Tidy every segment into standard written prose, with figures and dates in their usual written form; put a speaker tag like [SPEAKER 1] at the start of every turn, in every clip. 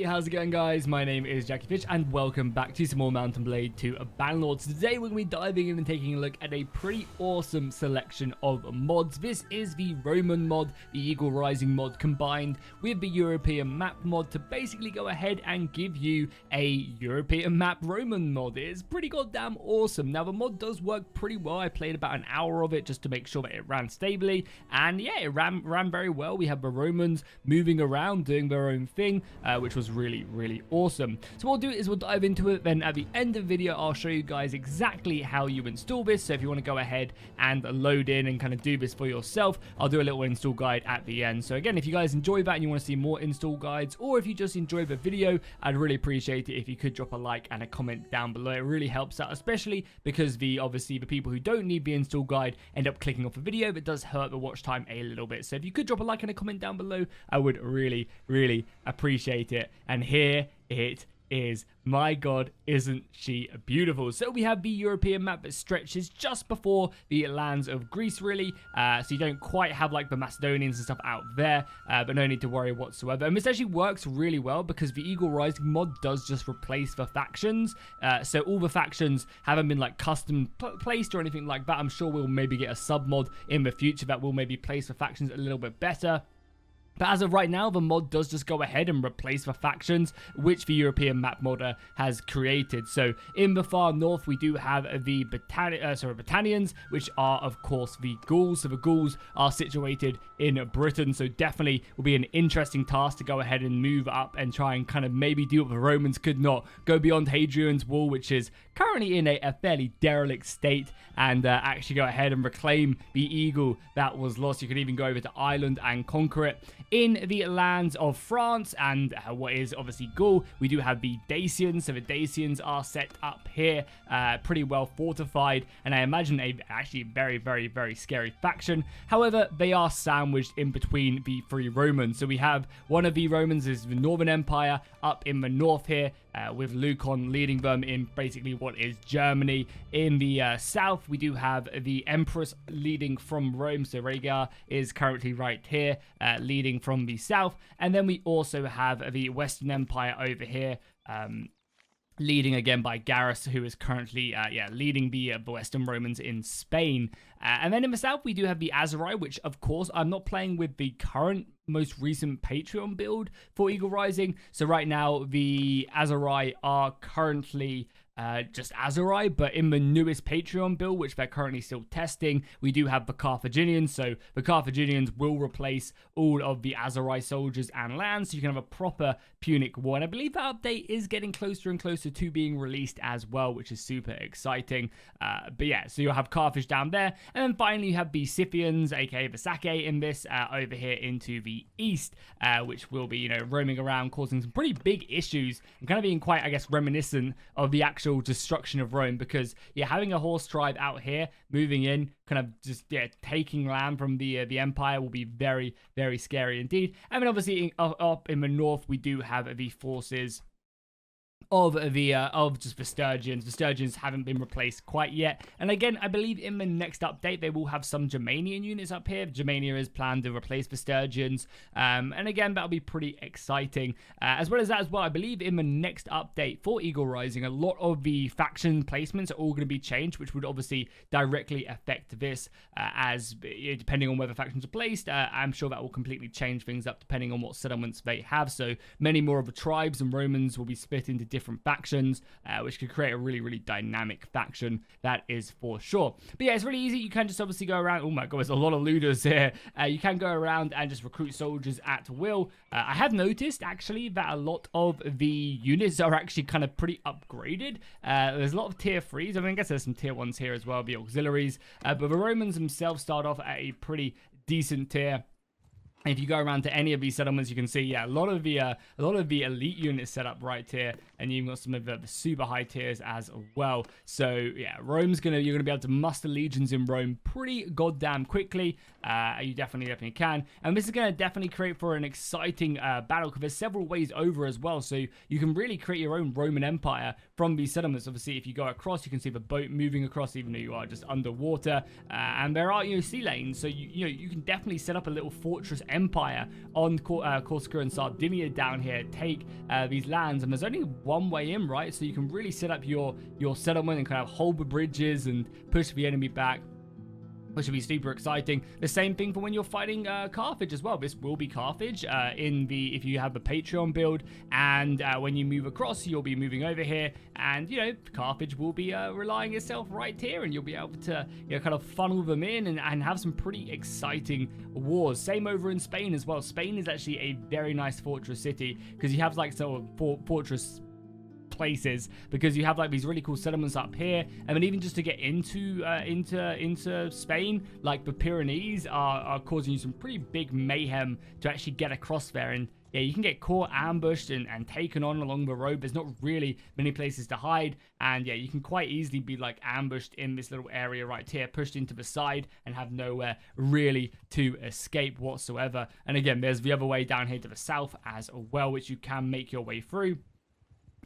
[SPEAKER 1] Hey, how's it going, guys? My name is Jackie Fish and welcome back to some more Mountain Blade 2 Bannerlord. So today we're going to be diving in and taking a look at a pretty awesome selection of mods. This is the Roman mod, the Egeale Rising mod combined with the European map mod to basically go ahead and give you a European map Roman mod. It is pretty goddamn awesome. Now the mod does work pretty well. I played about an hour of it just to make sure that it ran stably, and yeah, it ran very well. We have the Romans moving around doing their own thing, which was really awesome. So what we'll do is we'll dive into it, then at the end of the video I'll show you guys exactly how you install this. So if you want to go ahead and load in and kind of do this for yourself, I'll do a little install guide at the end. So again, if you guys enjoy that and you want to see more install guides, or if you just enjoy the video, I'd really appreciate it if you could drop a like and a comment down below. It really helps out, especially because obviously the people who don't need the install guide end up clicking off the video. That does hurt the watch time a little bit. So if you could drop a like and a comment down below, I would really appreciate it. And here it is. My god, isn't she beautiful? So we have the European map that stretches just before the lands of Greece, really. So you don't quite have like the Macedonians and stuff out there, but no need to worry whatsoever. And this actually works really well because the Egeale Rising mod does just replace the factions. So all the factions haven't been like custom placed or anything like that. I'm sure we'll maybe get a sub mod in the future that will maybe place the factions a little bit better. But as of right now, the mod does just go ahead and replace the factions which the European map modder has created. So in the far north, we do have the Britannians, which are, of course, the Gauls. So the Gauls are situated in Britain. So definitely will be an interesting task to go ahead and move up and try and kind of maybe do what the Romans could not. Go beyond Hadrian's Wall, which is currently in a fairly derelict state, and actually go ahead and reclaim the eagle that was lost. You could even go over to Ireland and conquer it. In the lands of France and what is obviously Gaul, we do have the Dacians. So the Dacians are set up here, pretty well fortified, and I imagine actually very scary faction. However, they are sandwiched in between the three Romans. So we have one of the Romans is the Northern Empire up in the north here, with Lucan leading them in basically what is Germany. In the south, we do have the Empress leading from Rome. So Egeale is currently right here, leading from the south. And then we also have the Western Empire over here, leading again by Garrus, who is currently leading the Western Romans in Spain. And then in the south, we do have the Azurai, which, of course, I'm not playing with the current most recent Patreon build for Egeale Rising. So right now, the Azurai are currently just Azurai, but in the newest Patreon build, which they're currently still testing, we do have the Carthaginians. So the Carthaginians will replace all of the Azurai soldiers and lands, so you can have a proper Punic war. And I believe that update is getting closer and closer to being released as well, which is super exciting. But yeah, so you'll have Carthage down there, and then finally you have the Scythians, aka the Sake, in this over here into the east, which will be, you know, roaming around, causing some pretty big issues, and kind of being quite, I guess, reminiscent of the actual destruction of Rome, because you're having a horse tribe out here moving in, kind of just taking land from the empire will be very scary indeed. And then obviously up in the north, we do have the forces of just the Sturgians. The Sturgians haven't been replaced quite yet, and again, I believe in the next update they will have some Germanian units up here. Germania is planned to replace the Sturgians, and again, that'll be pretty exciting. As well as that as well, I believe in the next update for Egeale Rising, a lot of the faction placements are all going to be changed, which would obviously directly affect this, as depending on where the factions are placed. I'm sure that will completely change things up depending on what settlements they have. So many more of the tribes and Romans will be split into different factions, which could create a really dynamic faction, that is for sure. But yeah, it's really easy. You can just obviously go around. Oh my god, there's a lot of looters here. You can go around and just recruit soldiers at will. I have noticed actually that a lot of the units are actually kind of pretty upgraded. There's a lot of tier 3s. I mean, I guess there's some tier 1s here as well, the auxiliaries, but the Romans themselves start off at a pretty decent tier. If you go around to any of these settlements, you can see, yeah, a lot of the elite units set up right here, and you've got some of the super high tiers as well. So yeah, you're gonna be able to muster legions in Rome pretty goddamn quickly. You definitely can, and this is gonna definitely create for an exciting battle, because there's several ways over as well. So you can really create your own Roman Empire from these settlements. Obviously, if you go across, you can see the boat moving across, even though you are just underwater, and there are sea lanes. So you can definitely set up a little fortress empire on Corsica and Sardinia down here, take these lands, and there's only one way in, right? So you can really set up your settlement and kind of hold the bridges and push the enemy back, which will be super exciting. The same thing for when you're fighting Carthage as well. This will be Carthage if you have the Patreon build, and when you move across, you'll be moving over here, and Carthage will be relying itself right here, and you'll be able to kind of funnel them in and have some pretty exciting wars. Same over in Spain as well. Spain is actually a very nice fortress city because you have like sort of fortress places, because you have like these really cool settlements up here, and then even just to get into Spain, like the Pyrenees are causing you some pretty big mayhem to actually get across there. And yeah, you can get caught, ambushed, and taken on along the road. There's not really many places to hide, and yeah, you can quite easily be like ambushed in this little area right here, pushed into the side, and have nowhere really to escape whatsoever. And again, there's the other way down here to the south as well, which you can make your way through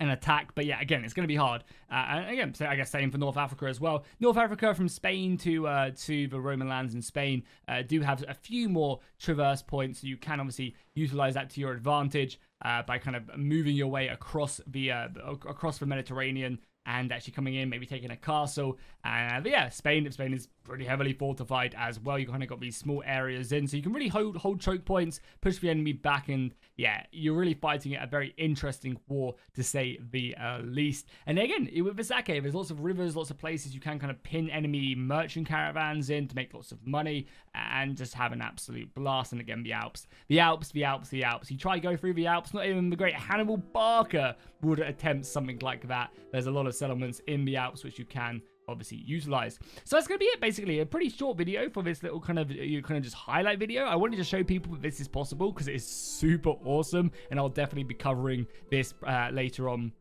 [SPEAKER 1] and attack. But yeah, again, it's going to be hard. And again, so I guess same for North Africa as well. North Africa from Spain to the Roman lands in Spain do have a few more traverse points, so you can obviously utilize that to your advantage by kind of moving your way across the Mediterranean and actually coming in, maybe taking a castle. But yeah, Spain is pretty heavily fortified as well. You kind of got these small areas in, so you can really hold choke points, push the enemy back, and yeah, you're really fighting a very interesting war, to say the least. And again, with the Sake, there's lots of rivers, lots of places you can kind of pin enemy merchant caravans in to make lots of money and just have an absolute blast. And again, the Alps. You try to go through the Alps, not even the great Hannibal Barca would attempt something like that. There's a lot of settlements in the Alps which you can obviously utilize. So that's going to be it, basically. A pretty short video for this little kind of just highlight video. I wanted to show people that this is possible because it is super awesome, and I'll definitely be covering this later on.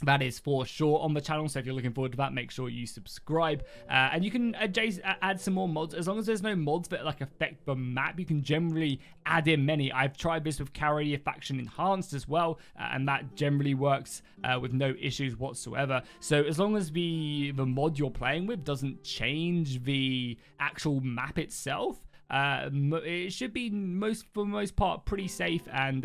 [SPEAKER 1] That is for sure on the channel, so if you're looking forward to that, make sure you subscribe. And you can add some more mods. As long as there's no mods that like affect the map, you can generally add in many. I've tried this with Carrier Faction Enhanced as well, and that generally works with no issues whatsoever. So as long as the mod you're playing with doesn't change the actual map itself, it should be for the most part pretty safe and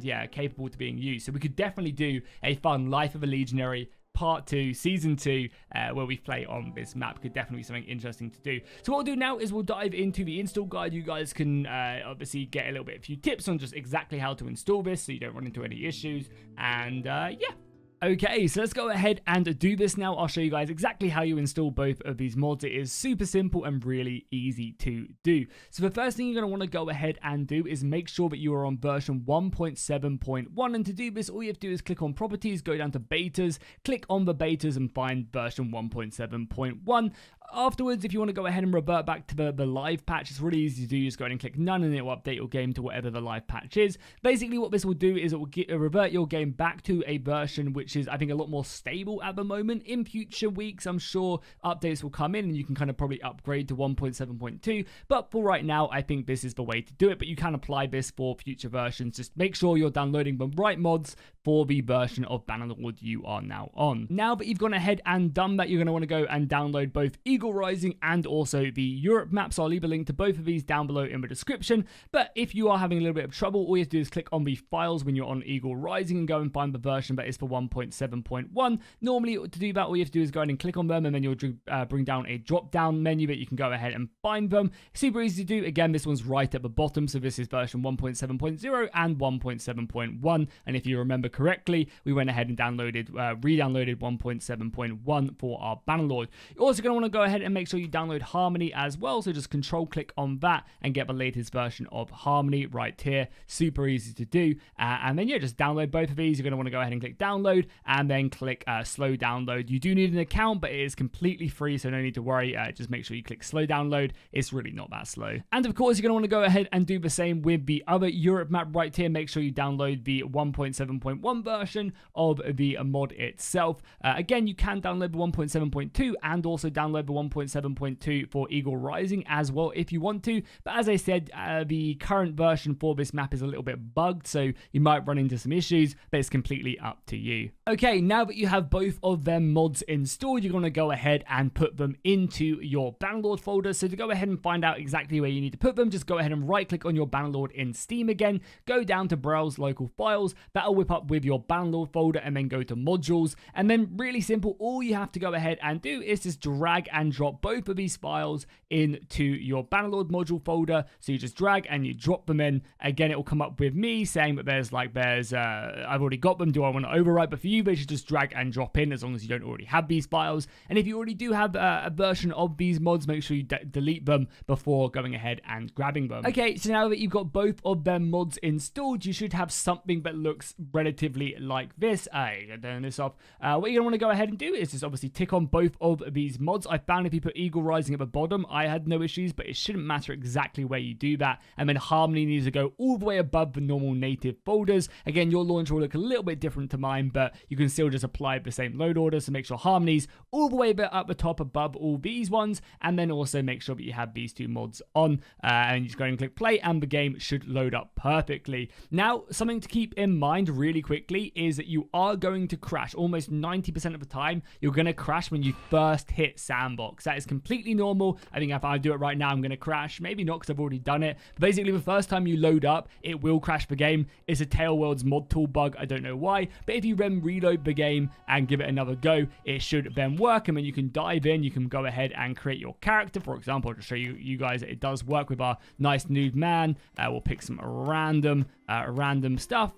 [SPEAKER 1] yeah, capable to being used. So we could definitely do a fun Life of a Legionary Part 2, Season 2, where we play on this map. Could definitely be something interesting to do. So what we'll do now is we'll dive into the install guide. You guys can obviously get a few tips on just exactly how to install this so you don't run into any issues. And yeah. Okay, so let's go ahead and do this now. I'll show you guys exactly how you install both of these mods. It is super simple and really easy to do. So the first thing you're going to want to go ahead and do is make sure that you are on version 1.7.1. And to do this, all you have to do is click on properties, go down to betas, click on the betas and find version 1.7.1. Afterwards, if you want to go ahead and revert back to the live patch, it's really easy to do. Just go ahead and click none and it will update your game to whatever the live patch is. Basically, what this will do is it will revert your game back to a version which is, I think, a lot more stable at the moment. In future weeks, I'm sure updates will come in and you can kind of probably upgrade to 1.7.2. But for right now, I think this is the way to do it. But you can apply this for future versions. Just make sure you're downloading the right mods for the version of Bannerlord you are now on. Now that you've gone ahead and done that, you're going to want to go and download both Egeale Rising and also the Europe maps. I'll leave a link to both of these down below in the description. But if you are having a little bit of trouble, all you have to do is click on the files when you're on Egeale Rising and go and find the version that is for 1.7.1. Normally, to do that, all you have to do is go ahead and click on them, and then you'll bring down a drop-down menu that you can go ahead and find them. Super easy to do. Again, this one's right at the bottom, so this is version 1.7.0 and 1.7.1. And if you remember correctly, we went ahead and re-downloaded 1.7.1 for our Bannerlord. You're also going to want to go ahead and make sure you download Harmony as well, so just control-click on that and get the latest version of Harmony right here. Super easy to do. And then, yeah, just download both of these. You're going to want to go ahead and click download and then click slow download. You do need an account, but it is completely free, so no need to worry. Just make sure you click slow download. It's really not that slow. And of course, you're going to want to go ahead and do the same with the other Europe map right here. Make sure you download the 1.7.1 1.1 version of the mod itself. Again, you can download the 1.7.2 and also download the 1.7.2 for Egeale Rising as well if you want to. But as I said, the current version for this map is a little bit bugged, so you might run into some issues, but it's completely up to you. Okay, now that you have both of them mods installed, you're going to go ahead and put them into your Bannerlord folder. So to go ahead and find out exactly where you need to put them, just go ahead and right click on your Bannerlord in Steam again, go down to browse local files, that'll whip up with your Bannerlord folder, and then go to modules. And then really simple, all you have to go ahead and do is just drag and drop both of these files into your Bannerlord module folder. So you just drag and you drop them in. Again, it will come up with me saying that I've already got them, do I want to overwrite? But for you, they should just drag and drop in as long as you don't already have these files. And if you already do have a version of these mods, make sure you delete them before going ahead and grabbing them. Okay, so now that you've got both of them mods installed, you should have something that looks relatively like this. Turn this off. What you're going to want to go ahead and do is just obviously tick on both of these mods. I found if you put Egeale Rising at the bottom, I had no issues, but it shouldn't matter exactly where you do that. And then Harmony needs to go all the way above the normal native folders. Again, your launcher will look a little bit different to mine, but you can still just apply the same load order. So make sure Harmony's all the way up the top above all these ones, and then also make sure that you have these two mods on, and you just go and click play, and the game should load up perfectly. Now, something to keep in mind really quickly is that you are going to crash. Almost 90% of the time, you're going to crash when you first hit sandbox. That is completely normal. I think if I do it right now, I'm going to crash. Maybe not because I've already done it. But basically, the first time you load up, it will crash the game. It's a Tailworld's mod tool bug. I don't know why. But if you then reload the game and give it another go, it should then work. And then you can dive in. You can go ahead and create your character. For example, to show you guys that it does work with our nice nude man. We'll pick some random stuff,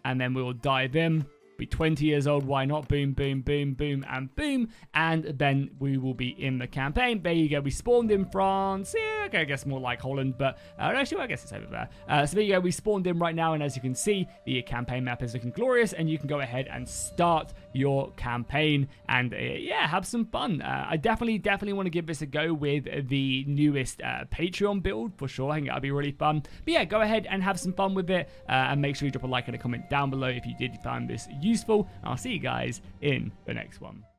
[SPEAKER 1] and then we will dive in. Be 20 years old, why not? Boom, boom, boom, boom, and boom. And then we will be in the campaign. There you go. We spawned in France. Yeah, okay, I guess more like Holland, but actually, I guess it's over there. So there you go. We spawned in right now, and as you can see, the campaign map is looking glorious, and you can go ahead and start your campaign and yeah, have some fun. I definitely want to give this a go with the newest Patreon build for sure. I think that'll be really fun. But yeah, go ahead and have some fun with it, and make sure you drop a like and a comment down below if you did find this useful. I'll see you guys in the next one.